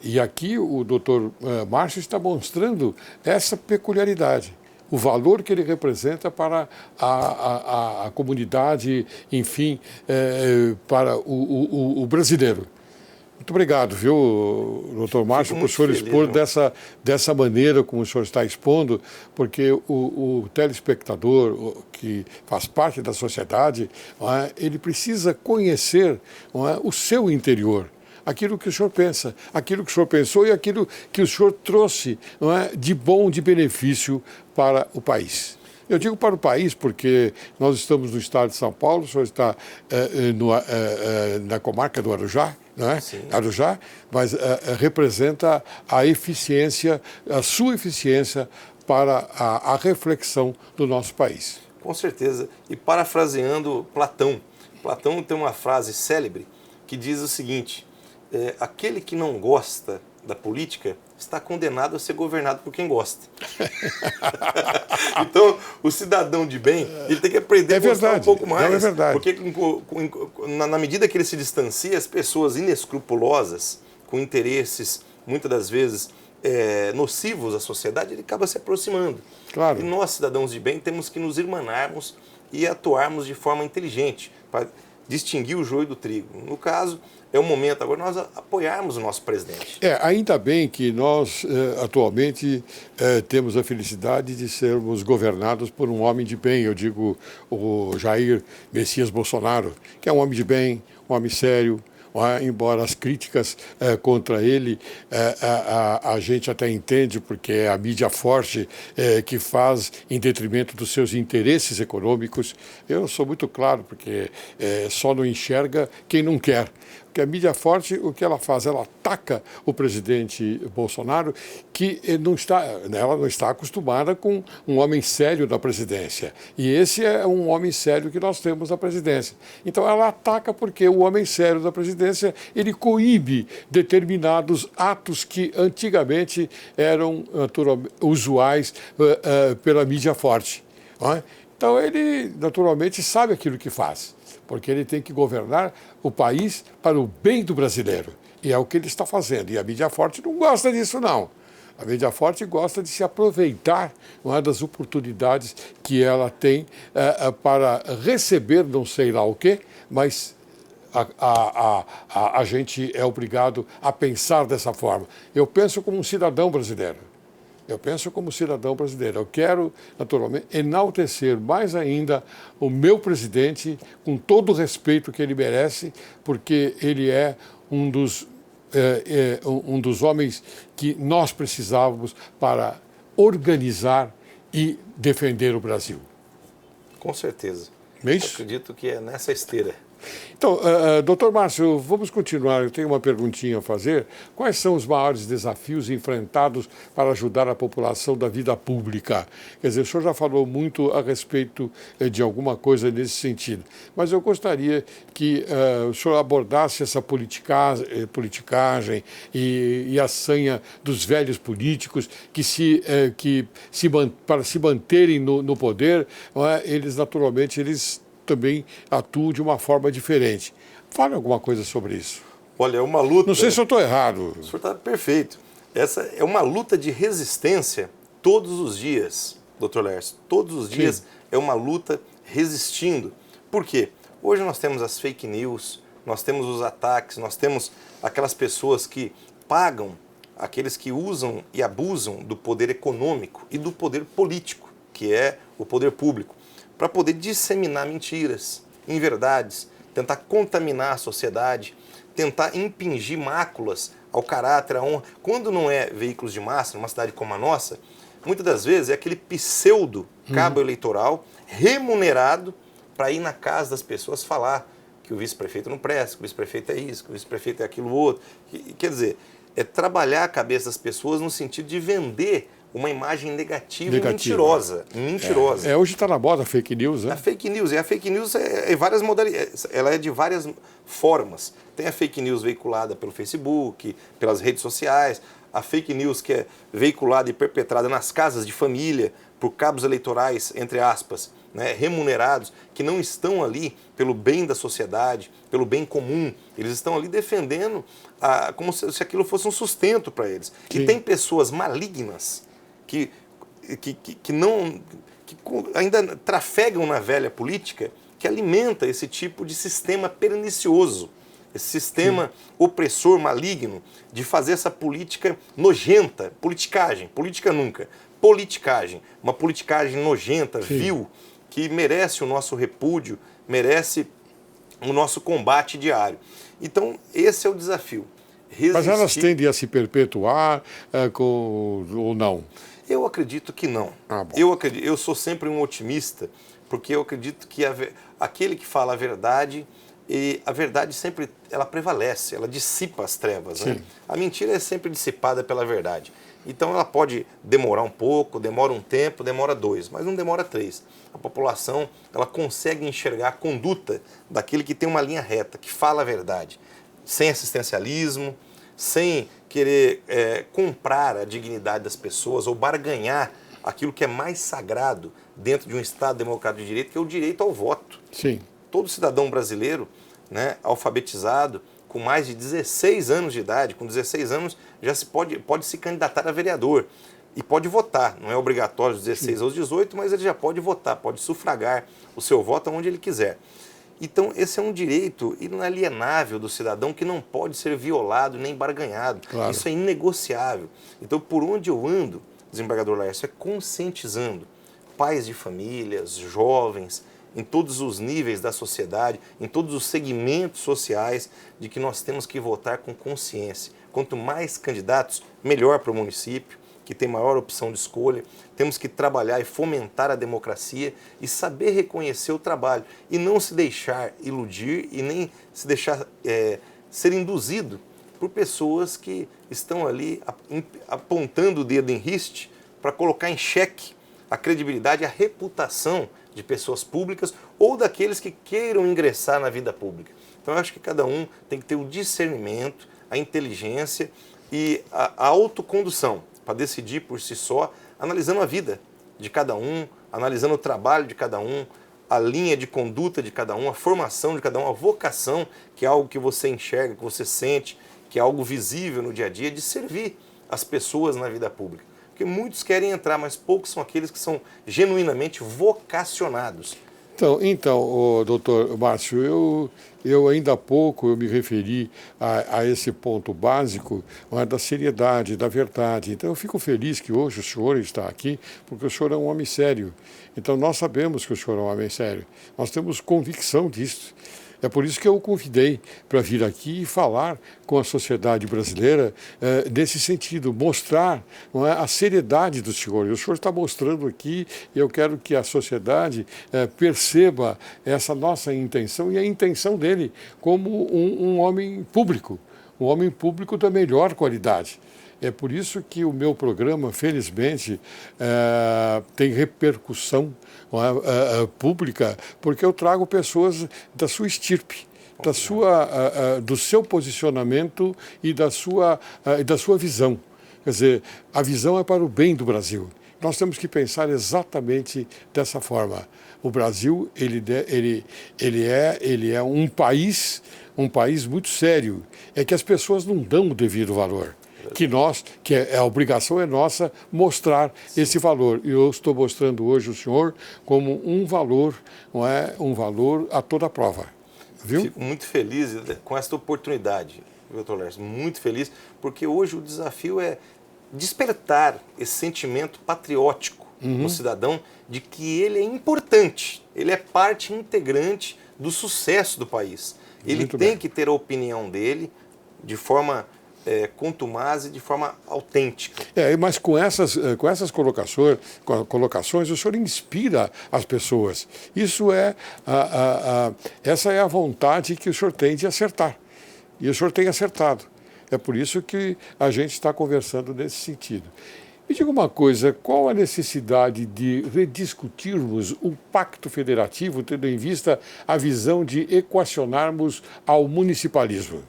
E aqui o doutor Márcio está mostrando essa peculiaridade, o valor que ele representa para a comunidade, enfim, para o brasileiro. Muito obrigado, viu, doutor Márcio, por o senhor expor dessa maneira como o senhor está expondo, porque o telespectador que faz parte da sociedade, ele precisa conhecer o seu interior, aquilo que o senhor pensa, aquilo que o senhor pensou e aquilo que o senhor trouxe de bom, de benefício para o país. Eu digo para o país porque nós estamos no estado de São Paulo, o senhor está na comarca do Arujá, não é? Sim. Arujá, mas representa a eficiência, a sua eficiência para a reflexão do nosso país. Com certeza. E parafraseando Platão, Platão tem uma frase célebre que diz o seguinte: aquele que não gosta da política está condenado a ser governado por quem gosta. Então, o cidadão de bem, ele tem que aprender a gostar um pouco mais. Não, é verdade. Porque na medida que ele se distancia, as pessoas inescrupulosas, com interesses, muitas das vezes, nocivos à sociedade, ele acaba se aproximando. Claro. E nós, cidadãos de bem, temos que nos irmanarmos e atuarmos de forma inteligente, para distinguir o joio do trigo. No caso, é o momento agora nós apoiarmos o nosso presidente. Ainda bem que nós atualmente temos a felicidade de sermos governados por um homem de bem, eu digo o Jair Messias Bolsonaro, que é um homem de bem, um homem sério. Embora as críticas contra ele, a gente até entende, porque é a mídia forte que faz em detrimento dos seus interesses econômicos. Eu sou muito claro, porque só não enxerga quem não quer. Porque a mídia forte, o que ela faz? Ela ataca o presidente Bolsonaro, que ela não está acostumada com um homem sério da presidência. E esse é um homem sério que nós temos na presidência. Então ela ataca porque o homem sério da presidência, ele coíbe determinados atos que antigamente eram usuais pela mídia forte. Não é? Então ele naturalmente sabe aquilo que faz, porque ele tem que governar o país para o bem do brasileiro. E é o que ele está fazendo. E a mídia forte não gosta disso, não. A mídia forte gosta de se aproveitar das oportunidades que ela tem para receber não sei lá o quê, mas a gente é obrigado a pensar dessa forma. Eu penso como um cidadão brasileiro. Eu quero, naturalmente, enaltecer mais ainda o meu presidente, com todo o respeito que ele merece, porque ele é um dos homens que nós precisávamos para organizar e defender o Brasil. Com certeza. É isso? Eu acredito que é nessa esteira. Então, doutor Márcio, vamos continuar. Eu tenho uma perguntinha a fazer. Quais são os maiores desafios enfrentados para ajudar a população da vida pública? Quer dizer, o senhor já falou muito a respeito de alguma coisa nesse sentido, mas eu gostaria que o senhor abordasse essa politicagem e a sanha dos velhos políticos para se manterem no poder, eles naturalmente também atuam de uma forma diferente. Fale alguma coisa sobre isso. Olha, é uma luta... Não sei se eu estou errado. O senhor está perfeito. Essa é uma luta de resistência todos os dias, doutor Laércio. Todos os dias Sim. É uma luta resistindo. Por quê? Hoje nós temos as fake news, nós temos os ataques, nós temos aquelas pessoas que pagam, aqueles que usam e abusam do poder econômico e do poder político, que é o poder público, para poder disseminar mentiras, inverdades, tentar contaminar a sociedade, tentar impingir máculas ao caráter, à honra. Quando não é veículos de massa, numa cidade como a nossa, muitas das vezes é aquele pseudo cabo eleitoral remunerado para ir na casa das pessoas falar que o vice-prefeito não presta, que o vice-prefeito é isso, que o vice-prefeito é aquilo outro. Quer dizer, é trabalhar a cabeça das pessoas no sentido de vender uma imagem negativa. E mentirosa. Hoje está na moda a fake news, né? A fake news é várias modalidades, ela é de várias formas. Tem a fake news veiculada pelo Facebook, pelas redes sociais, a fake news que é veiculada e perpetrada nas casas de família, por cabos eleitorais, entre aspas, né, remunerados, que não estão ali pelo bem da sociedade, pelo bem comum. Eles estão ali defendendo como se aquilo fosse um sustento para eles. Sim. E tem pessoas malignas que ainda trafegam na velha política, que alimenta esse tipo de sistema pernicioso esse sistema opressor, maligno, de fazer essa política nojenta, politicagem, política nunca, politicagem, uma politicagem nojenta, vil, que merece o nosso repúdio, merece o nosso combate diário. Então, esse é o desafio. Resistir. Mas elas tendem a se perpetuar ou não? Eu acredito que não. Bom. Eu sou sempre um otimista, porque eu acredito que aquele que fala a verdade sempre ela prevalece, ela dissipa as trevas. Né? A mentira é sempre dissipada pela verdade. Então ela pode demorar um pouco, demora um tempo, demora 2, mas não demora 3. A população ela consegue enxergar a conduta daquele que tem uma linha reta, que fala a verdade, sem assistencialismo, sem querer comprar a dignidade das pessoas ou barganhar aquilo que é mais sagrado dentro de um Estado democrático de direito, que é o direito ao voto. Sim. Todo cidadão brasileiro, né, alfabetizado, com mais de 16 anos de idade, com 16 anos já pode se candidatar a vereador e pode votar. Não é obrigatório dos 16 aos 18, mas ele já pode votar, pode sufragar o seu voto onde ele quiser. Então, esse é um direito inalienável do cidadão que não pode ser violado nem barganhado. Claro. Isso é inegociável. Então, por onde eu ando, desembargador Laércio, é conscientizando pais de famílias, jovens, em todos os níveis da sociedade, em todos os segmentos sociais, de que nós temos que votar com consciência. Quanto mais candidatos, melhor para o município, que tem maior opção de escolha. Temos que trabalhar e fomentar a democracia e saber reconhecer o trabalho e não se deixar iludir e nem se deixar ser induzido por pessoas que estão ali apontando o dedo em riste para colocar em xeque a credibilidade e a reputação de pessoas públicas ou daqueles que queiram ingressar na vida pública. Então, eu acho que cada um tem que ter o discernimento, a inteligência e a autocondução para decidir por si só, analisando a vida de cada um, analisando o trabalho de cada um, a linha de conduta de cada um, a formação de cada um, a vocação, que é algo que você enxerga, que você sente, que é algo visível no dia a dia, de servir as pessoas na vida pública. Porque muitos querem entrar, mas poucos são aqueles que são genuinamente vocacionados. Então, doutor Márcio, eu ainda há pouco eu me referi a esse ponto básico da seriedade, da verdade. Então, eu fico feliz que hoje o senhor está aqui, porque o senhor é um homem sério. Então, nós sabemos que o senhor é um homem sério. Nós temos convicção disso. É por isso que eu o convidei para vir aqui e falar com a sociedade brasileira nesse sentido, mostrar a seriedade do senhor. E o senhor está mostrando aqui, e eu quero que a sociedade perceba essa nossa intenção e a intenção dele como um homem público da melhor qualidade. É por isso que o meu programa, felizmente, tem repercussão pública, porque eu trago pessoas da sua estirpe, do seu posicionamento e da sua visão. Quer dizer, a visão é para o bem do Brasil. Nós temos que pensar exatamente dessa forma. O Brasil ele é um país muito sério. É que as pessoas não dão o devido valor. A obrigação é nossa mostrar esse valor. E eu estou mostrando hoje o senhor como um valor, não é? Um valor a toda prova. Viu? Fico muito feliz com esta oportunidade, doutor Laércio, muito feliz, porque hoje o desafio é despertar esse sentimento patriótico no cidadão de que ele é importante, ele é parte integrante do sucesso do país. Ele tem que ter a opinião dele de forma contumaz e de forma autêntica. Mas com essas colocações, o senhor inspira as pessoas. Essa é a vontade que o senhor tem de acertar. E o senhor tem acertado. É por isso que a gente está conversando nesse sentido. Me diga uma coisa, qual a necessidade de rediscutirmos o Pacto Federativo, tendo em vista a visão de equacionarmos ao municipalismo?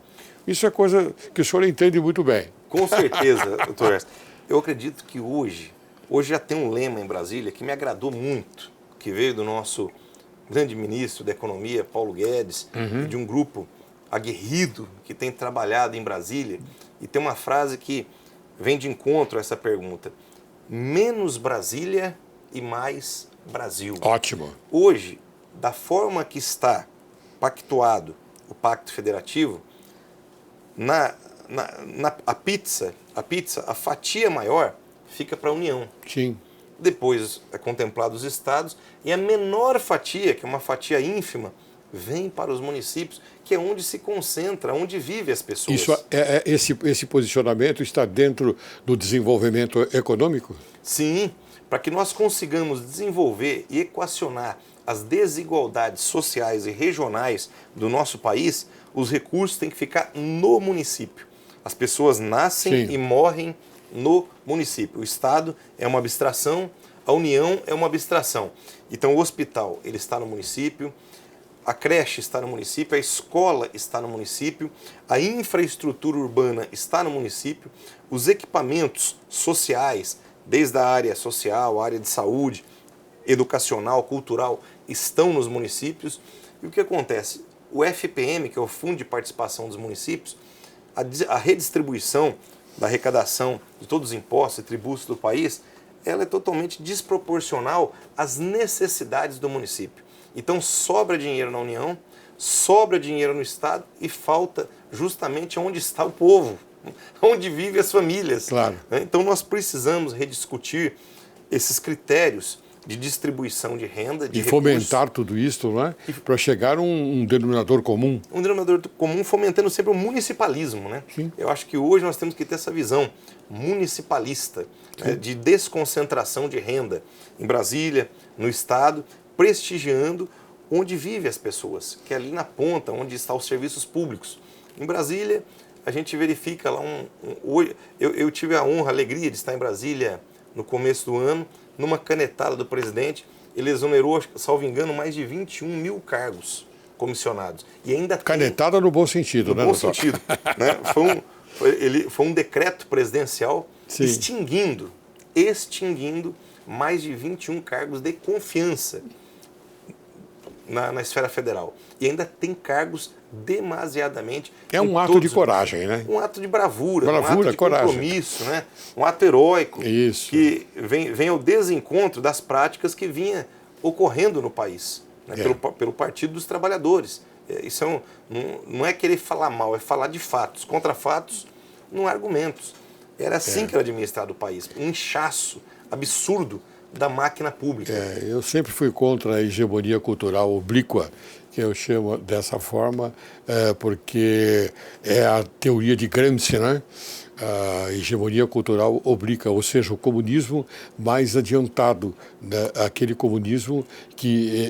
Isso é coisa que o senhor entende muito bem. Com certeza, doutor Ernesto. Eu acredito que hoje já tem um lema em Brasília que me agradou muito, que veio do nosso grande ministro da Economia, Paulo Guedes, de um grupo aguerrido que tem trabalhado em Brasília, e tem uma frase que vem de encontro a essa pergunta: menos Brasília e mais Brasil. Ótimo. Hoje, da forma que está pactuado o Pacto Federativo, a pizza, a fatia maior fica para a União. Sim. Depois é contemplado os estados e a menor fatia, que é uma fatia ínfima, vem para os municípios, que é onde se concentra, onde vivem as pessoas. Esse posicionamento está dentro do desenvolvimento econômico? Sim, para que nós consigamos desenvolver e equacionar as desigualdades sociais e regionais do nosso país, os recursos têm que ficar no município. As pessoas nascem Sim. e morrem no município. O Estado é uma abstração, a União é uma abstração. Então o hospital ele está no município, a creche está no município, a escola está no município, a infraestrutura urbana está no município, os equipamentos sociais, desde a área social, a área de saúde, educacional, cultural, estão nos municípios. E o que acontece? O FPM, que é o Fundo de Participação dos Municípios, a redistribuição da arrecadação de todos os impostos e tributos do país, ela é totalmente desproporcional às necessidades do município. Então sobra dinheiro na União, sobra dinheiro no Estado e falta justamente onde está o povo, onde vivem as famílias. Claro. Então nós precisamos rediscutir esses critérios de distribuição de renda, de E recursos, fomentar tudo isso, não é? Para chegar a um denominador comum. um denominador comum, fomentando sempre o municipalismo, né? Sim. Eu acho que hoje nós temos que ter essa visão municipalista, né, de desconcentração de renda em Brasília, no Estado, prestigiando onde vivem as pessoas, que é ali na ponta, onde estão os serviços públicos. Em Brasília, a gente verifica lá eu tive a honra, a alegria de estar em Brasília no começo do ano, numa canetada do presidente, ele exonerou, salvo engano, mais de 21 mil cargos comissionados. E ainda Canetada no bom sentido, né, no bom doutor? sentido. Né? Foi um decreto presidencial Sim. extinguindo mais de 21 cargos de confiança na esfera federal. E ainda tem cargos demasiadamente... É um ato de coragem, né? Um ato de bravura, um Bravura, ato de coragem. compromisso, né? Um ato heróico. Isso. Que vem ao desencontro das práticas que vinha ocorrendo no país, né? Pelo Partido dos Trabalhadores. Isso não é querer falar mal, é falar de fatos. Contra fatos, não há argumentos. Era assim que era administrado o país. Um inchaço absurdo da máquina pública. Eu sempre fui contra a hegemonia cultural oblíqua, que eu chamo dessa forma, porque é a teoria de Gramsci, né? A hegemonia cultural oblíqua, ou seja, o comunismo mais adiantado, né? Aquele comunismo que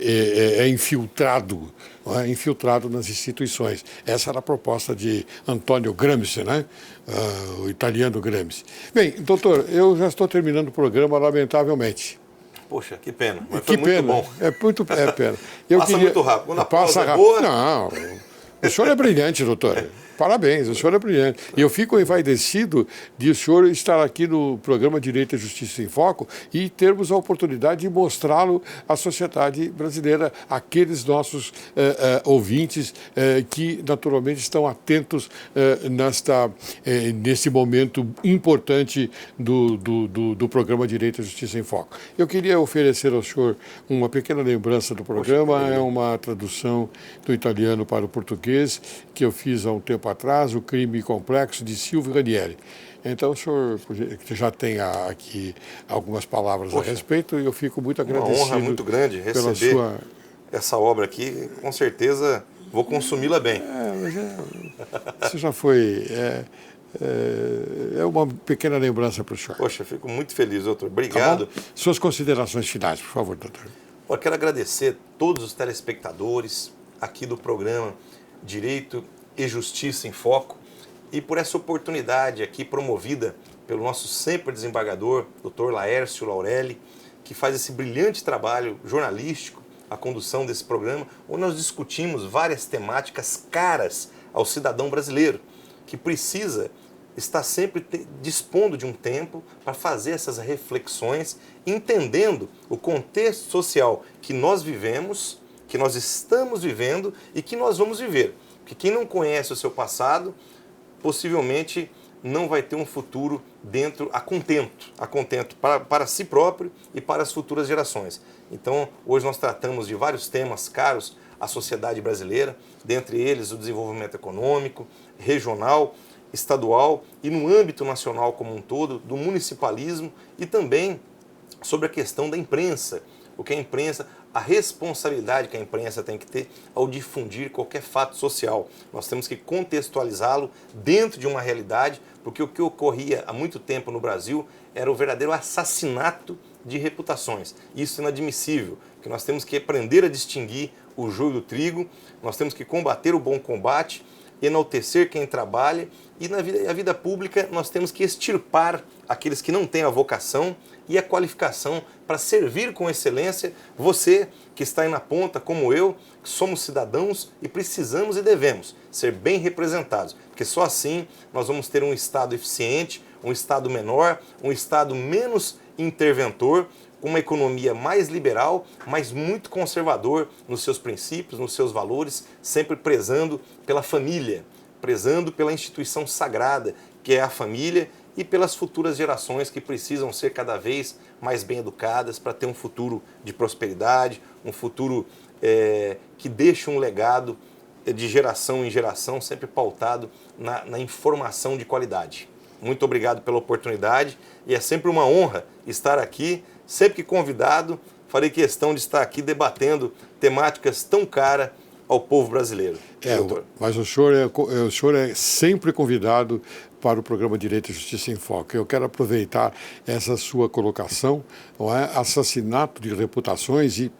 é infiltrado, não é? Infiltrado nas instituições. Essa era a proposta de Antonio Gramsci, né? O italiano Gramsci. Bem, doutor, eu já estou terminando o programa, lamentavelmente. Poxa, que pena. Mas Que foi muito pena. bom. É pena. Passa muito rápido. Quando a pausa é rápido. boa... Não, o senhor é brilhante, doutor. Parabéns, o senhor é brilhante. E eu fico envaidecido de o senhor estar aqui no programa Direito e Justiça em Foco e termos a oportunidade de mostrá-lo à sociedade brasileira, aqueles nossos ouvintes que naturalmente estão atentos nesse momento importante do programa Direito e Justiça em Foco. Eu queria oferecer ao senhor uma pequena lembrança do programa, é uma tradução do italiano para o português que eu fiz há um tempo atrás, O Crime Complexo, de Silvio Ranieri. Então, o senhor já tem aqui algumas palavras a respeito e eu fico muito agradecido. Uma honra muito grande receber essa obra aqui. Com certeza vou consumi-la bem. Isso já foi... É uma pequena lembrança para o senhor. Poxa, fico muito feliz, doutor. Obrigado. Tá, suas considerações finais, por favor, doutor. Eu quero agradecer todos os telespectadores aqui do programa Direito e Justiça em Foco e por essa oportunidade aqui promovida pelo nosso sempre desembargador, Dr. Laércio Laurelli, que faz esse brilhante trabalho jornalístico, a condução desse programa, onde nós discutimos várias temáticas caras ao cidadão brasileiro, que precisa estar sempre dispondo de um tempo para fazer essas reflexões, entendendo o contexto social que nós vivemos, que nós estamos vivendo e que nós vamos viver. Porque quem não conhece o seu passado, possivelmente não vai ter um futuro a contento para si próprio e para as futuras gerações. Então, hoje nós tratamos de vários temas caros a sociedade brasileira, dentre eles o desenvolvimento econômico, regional, estadual e no âmbito nacional como um todo, do municipalismo e também sobre a questão da imprensa. O que a imprensa, a responsabilidade que a imprensa tem que ter ao difundir qualquer fato social. Nós temos que contextualizá-lo dentro de uma realidade, porque o que ocorria há muito tempo no Brasil era o verdadeiro assassinato de reputações. Isso é inadmissível, porque nós temos que aprender a distinguir o joio do trigo, nós temos que combater o bom combate, enaltecer quem trabalha e na vida pública nós temos que extirpar aqueles que não têm a vocação e a qualificação para servir com excelência você que está aí na ponta, como eu, que somos cidadãos e precisamos e devemos ser bem representados, porque só assim nós vamos ter um Estado eficiente, um Estado menor, um Estado menos interventor, com uma economia mais liberal, mas muito conservador nos seus princípios, nos seus valores, sempre prezando pela família, prezando pela instituição sagrada, que é a família, e pelas futuras gerações que precisam ser cada vez mais bem educadas para ter um futuro de prosperidade, um futuro que deixe um legado de geração em geração, sempre pautado na informação de qualidade. Muito obrigado pela oportunidade e é sempre uma honra estar aqui. Sempre que convidado, farei questão de estar aqui debatendo temáticas tão caras ao povo brasileiro. Doutor. Mas o senhor é sempre convidado para o programa Direito e Justiça em Foco. Eu quero aproveitar essa sua colocação, não é? Assassinato de reputações, e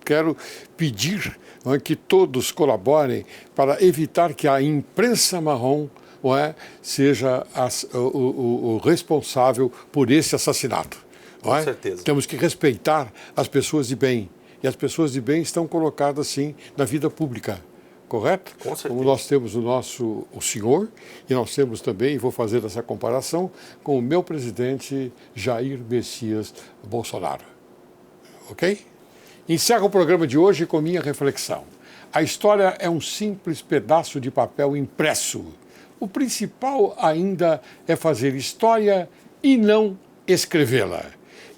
quero pedir, não é, que todos colaborem para evitar que a imprensa marrom, não é, seja o responsável por esse assassinato. Com certeza. Temos que respeitar as pessoas de bem. E as pessoas de bem estão colocadas, sim, na vida pública. Correto? Com certeza. Como nós temos o senhor, e nós temos também, e vou fazer essa comparação, com o meu presidente Jair Messias Bolsonaro. Ok? Encerro o programa de hoje com minha reflexão. A história é um simples pedaço de papel impresso. O principal ainda é fazer história e não escrevê-la.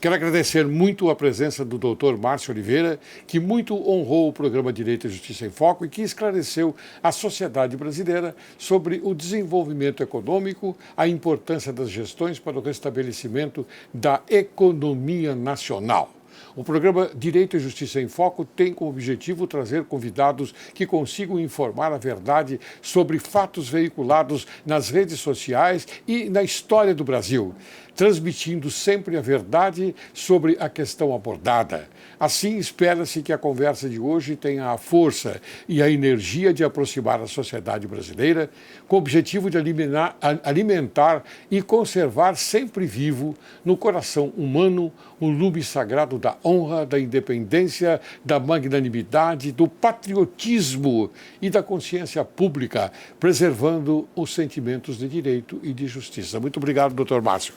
Quero agradecer muito a presença do Dr. Márcio Oliveira, que muito honrou o programa Direito e Justiça em Foco e que esclareceu a sociedade brasileira sobre o desenvolvimento econômico, a importância das gestões para o restabelecimento da economia nacional. O programa Direito e Justiça em Foco tem como objetivo trazer convidados que consigam informar a verdade sobre fatos veiculados nas redes sociais e na história do Brasil, transmitindo sempre a verdade sobre a questão abordada. Assim, espera-se que a conversa de hoje tenha a força e a energia de aproximar a sociedade brasileira, com o objetivo de alimentar e conservar sempre vivo no coração humano o lume sagrado da honra, da independência, da magnanimidade, do patriotismo e da consciência pública, preservando os sentimentos de direito e de justiça. Muito obrigado, doutor Márcio.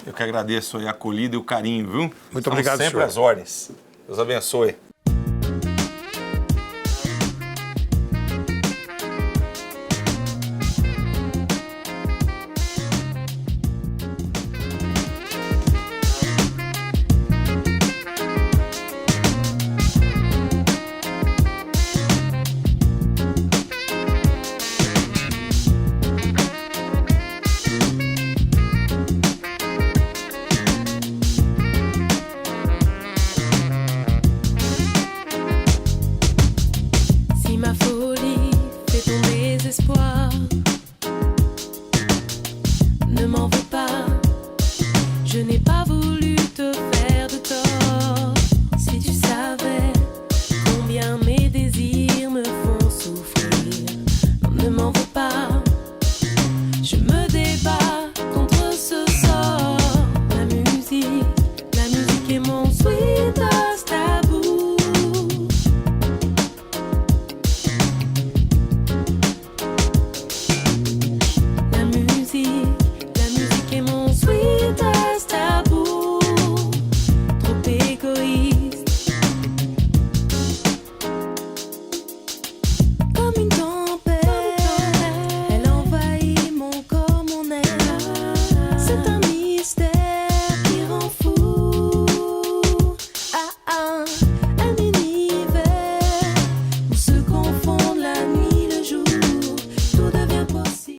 Eu que agradeço a acolhida e o carinho, viu? Muito obrigado, sempre senhor. às ordens. Deus abençoe. Ne m'en veux pas, je n'ai pas voulu te faire de tort. Si tu savais combien mes désirs me font souffrir, ne m'en veux pas.